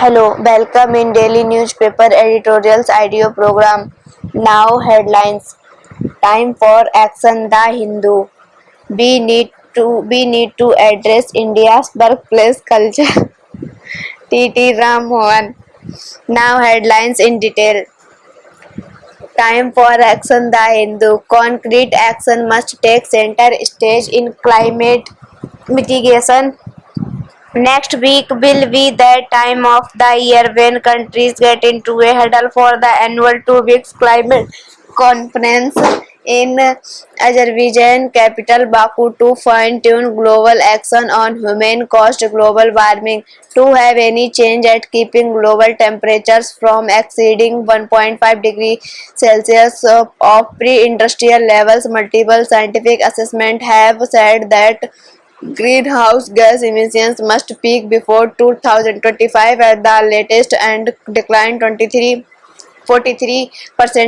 Hello, welcome in daily newspaper editorials audio program. Now headlines. Time for action. The Hindu. We need to address India's workplace culture. T.T. Ram Mohan. Now headlines in detail. Time for action. The Hindu. Concrete action must take center stage in climate mitigation. Next week will be that time of the year when countries get into a huddle for the annual 2 weeks climate conference in Azerbaijan capital Baku to fine-tune global action on human-caused global warming to have any change at keeping global temperatures from exceeding 1.5 degrees Celsius of pre-industrial levels. Multiple scientific assessments have said that greenhouse gas emissions must peak before 2025 at the latest and decline 43%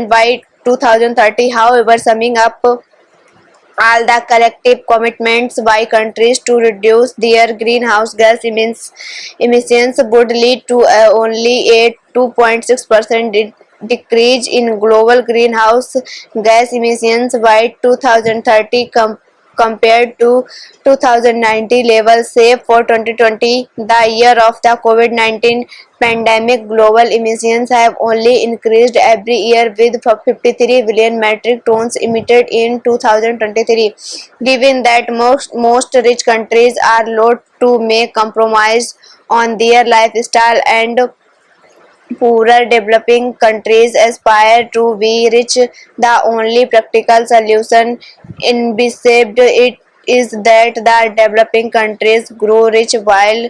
by 2030. However, summing up all the collective commitments by countries to reduce their greenhouse gas emissions would lead to only a 2.6% decrease in global greenhouse gas emissions by 2030 compared to 2019 levels. Save for 2020, the year of the COVID-19 pandemic, global emissions have only increased every year with 53 billion metric tons emitted in 2023. Given that most rich countries are loath to make compromise on their lifestyle and poorer developing countries aspire to be rich, the only practical solution envisaged it is that the developing countries grow rich while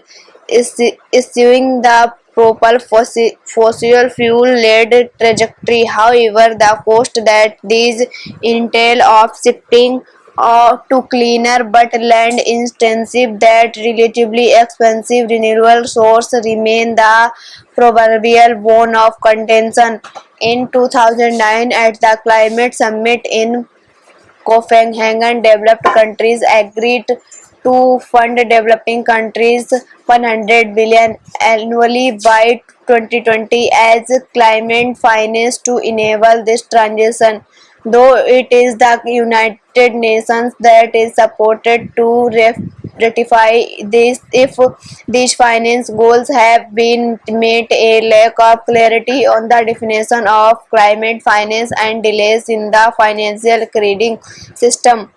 issuing the proper fossil fuel-led trajectory. However, the cost that these entail of shifting to cleaner but land-intensive that relatively expensive renewable source remain the proverbial bone of contention. In 2009, at the climate summit in Copenhagen, developed countries agreed to fund developing countries 100 billion annually by 2020 as climate finance to enable this transition. Though it is the United Nations that is supported to ratify this, if these finance goals have been met, a lack of clarity on the definition of climate finance and delays in the financial crediting system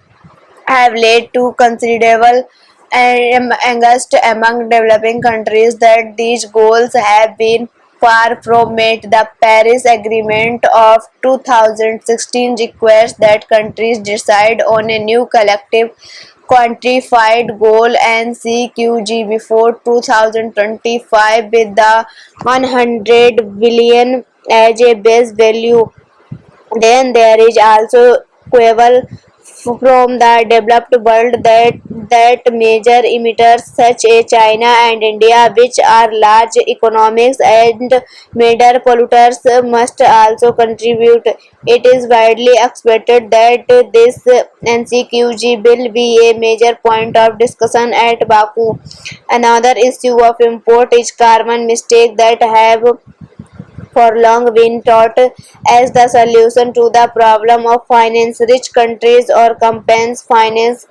have led to considerable angst among developing countries that these goals have been far from met. The Paris Agreement of 2016 requires that countries decide on a new collective quantified goal (NCQG) before 2025 with the 100 billion as a base value. Then there is also quibble from the developed world that major emitters such as China and India, which are large economies and major polluters, must also contribute. It is widely expected that this NCQG will be a major point of discussion at Baku. Another issue of import is carbon mistake that have for long been taught as the solution to the problem of finance. Rich countries or companies finance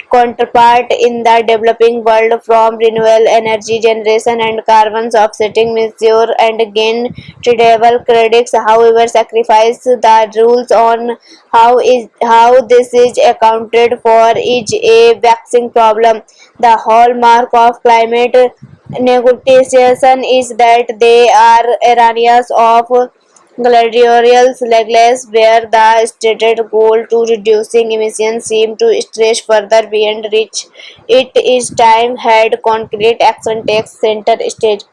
counterpart in the developing world from renewable energy generation and carbon offsetting measures and gain tradable credits. However, sacrifice the rules on how this is accounted for is a vexing problem. The hallmark of climate negotiation is that they are areas of gladiators legless where the stated goal to reducing emissions seem to stretch further beyond reach. It is time had concrete action takes center stage.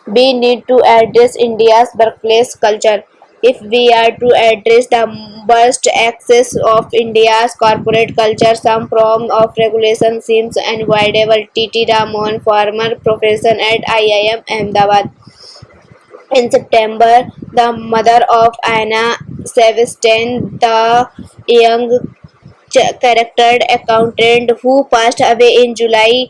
We need to address India's workplace culture. If we are to address the worst excess of India's corporate culture, some form of regulation seems unavoidable. T.T. Raman, former professor at IIM Ahmedabad. In September, the mother of Anna Sebastian, the young chartered accountant who passed away in July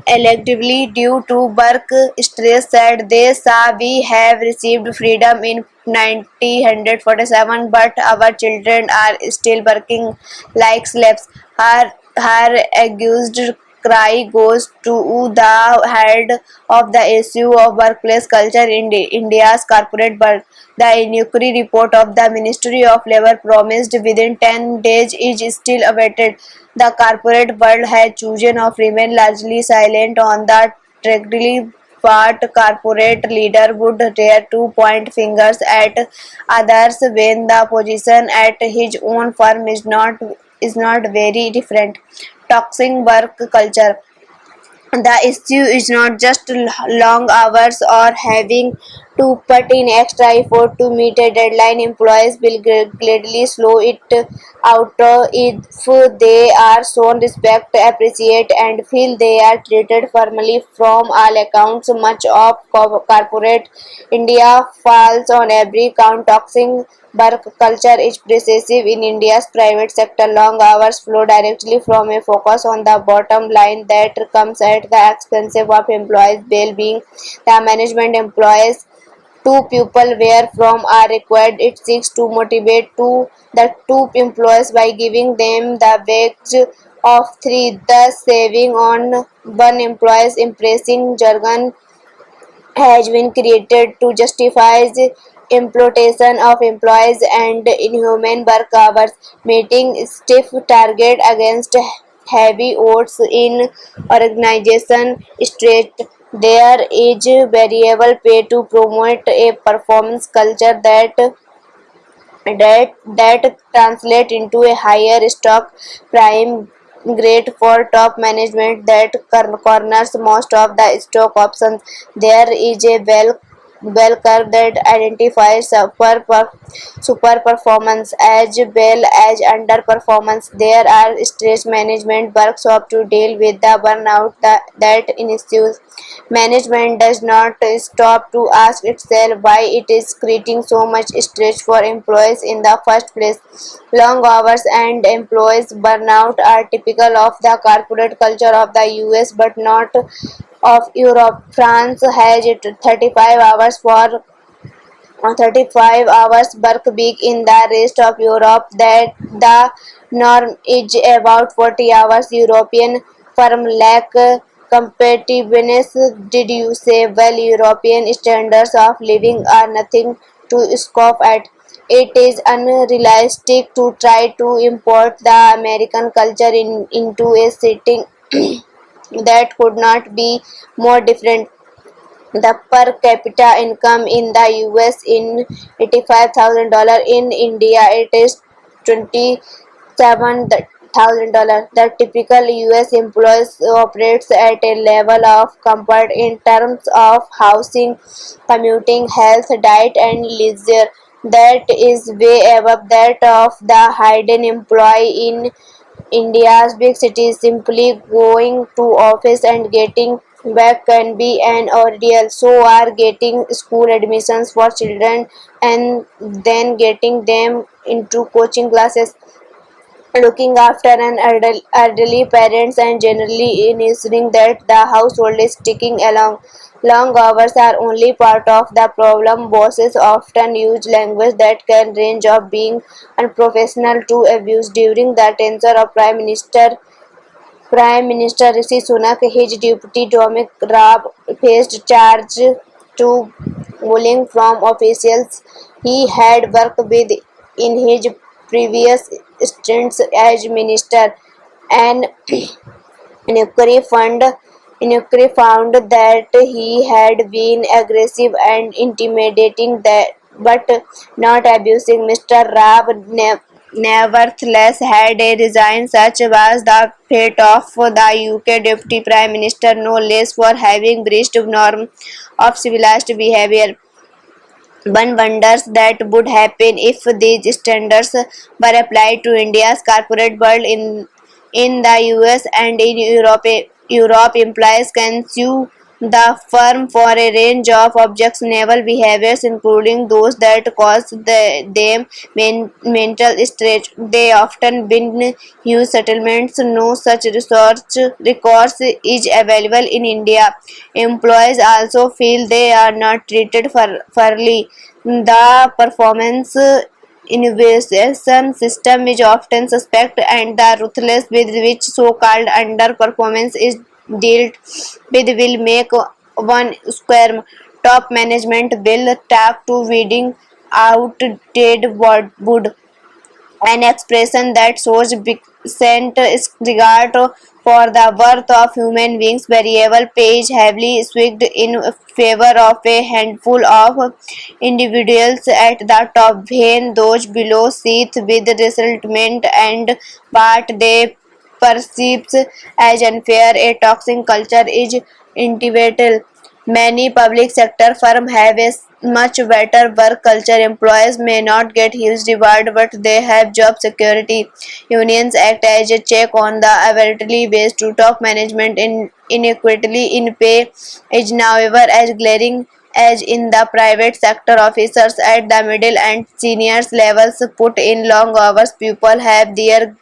electively due to work stress said they saw we have received freedom in 1947 but our children are still working like slaves. Her accused cry goes to the head of the issue of workplace culture in India's corporate world. The inquiry report of the Ministry of Labour promised within 10 days is still awaited. The corporate world has chosen to remain largely silent on the tragedy part corporate leader would dare to point fingers at others when the position at his own firm is not very different. Toxic work culture. The issue is not just long hours or having to put in extra effort to meet a deadline. Employees will gladly slow it out if they are shown respect, appreciate, and feel they are treated firmly from all accounts. Much of corporate India falls on every count. Toxic work culture is pervasive in India's private sector. Long hours flow directly from a focus on the bottom line that comes at the expense of employees' well-being. The management employs two people where from are required. It seeks to motivate the two employees by giving them the wage of three, thus saving on one employee's impressing jargon has been created to justify the exploitation of employees and inhuman work hours, meeting stiff target against heavy odds in organization straight. There is variable pay to promote a performance culture that translate into a higher stock prime grade for top management that corners most of the stock options. There is a bell curve that identifies super performance as well as underperformance. There are stress management workshops to deal with the burnout that ensues. Management does not stop to ask itself why it is creating so much stress for employees in the first place. Long hours and employees burnout are typical of the corporate culture of the US but not of Europe. France has it 35 hours for 35 hours work week. In the rest of Europe that the norm is about 40 hours. European firm lack competitiveness. Did you say? Well, European standards of living are nothing to scoff at. It is unrealistic to try to import the American culture into a setting that could not be more different. The per capita income in the US in $85,000. In India it is $27,000. The typical US employee operates at a level of comfort in terms of housing, commuting, health, diet and leisure that is way above that of the hidden employee in India's big cities. Simply going to office and getting back can be an ordeal. So are getting school admissions for children and then getting them into coaching classes, looking after an elderly parents and generally ensuring that the household is ticking along. Long hours are only part of the problem. Bosses often use language that can range of being unprofessional to abuse. During the tenure of Prime Minister Rishi Sunak, his deputy Dominic Raab faced charge to bullying from officials he had worked with in his previous stints as minister. An inquiry fund inquiry found that he had been aggressive and intimidating that but not abusing. Mr. Raab nevertheless had a resign. Such was the fate of the UK Deputy Prime Minister, no less for having breached norm of civilized behavior. One wonders that would happen if these standards were applied to India's corporate world. In the US and in Europe implies can sue the firm for a range of objectionable behaviors, including those that cause them mental stress. They often bin huge settlements. No such recourse is available in India. Employees also feel they are not treated fairly. The performance evaluation system is often suspect, and the ruthless with which so-called underperformance is dealt with will make one square top management will talk to weeding out dead wood, an expression that shows decent regard for the worth of human beings. Variable page heavily swayed in favor of a handful of individuals at the top, when those below seethe with resentment and what they perceives as unfair. A toxic culture is inevitable. Many public sector firms have a much better work culture. Employees may not get huge reward, but they have job security. Unions act as a check on the ability ways to top management. Inequality in pay is however as glaring as in the private sector. Officers at the middle and seniors levels put in long hours. People have their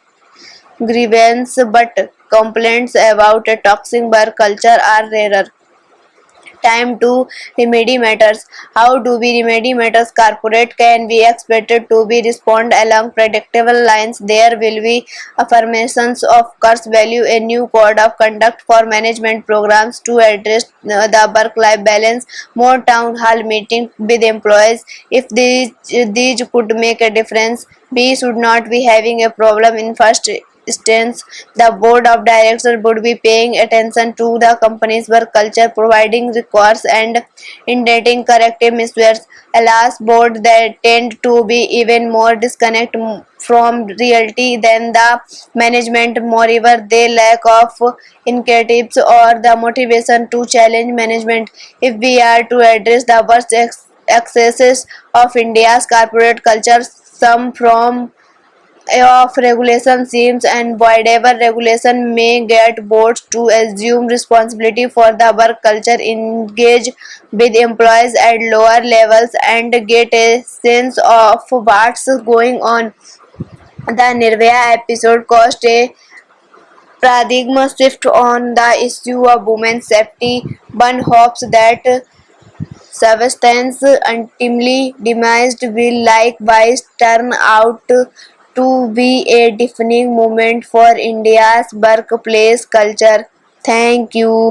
grievance, but complaints about a toxic work culture are rarer. Time to remedy matters. How do we remedy matters? Corporate can be expected to be respond along predictable lines. There will be affirmations of course value, a new code of conduct for management programs to address the work-life balance, more town hall meeting with employees. If these could make a difference, we should not be having a problem in first instance. The board of directors would be paying attention to the company's work culture, providing recourse and indicating corrective measures. Alas, boards that tend to be even more disconnected from reality than the management. Moreover, they lack of initiatives or the motivation to challenge management. If we are to address the worst excesses of India's corporate culture, some from of regulation seems, and whatever regulation may get boards to assume responsibility for the work culture, engage with employees at lower levels and get a sense of what's going on. The Nirvaya episode caused a paradigm shift on the issue of women's safety. One hopes that substance ultimately demised will likewise turn out to be a defining moment for India's workplace culture. Thank you.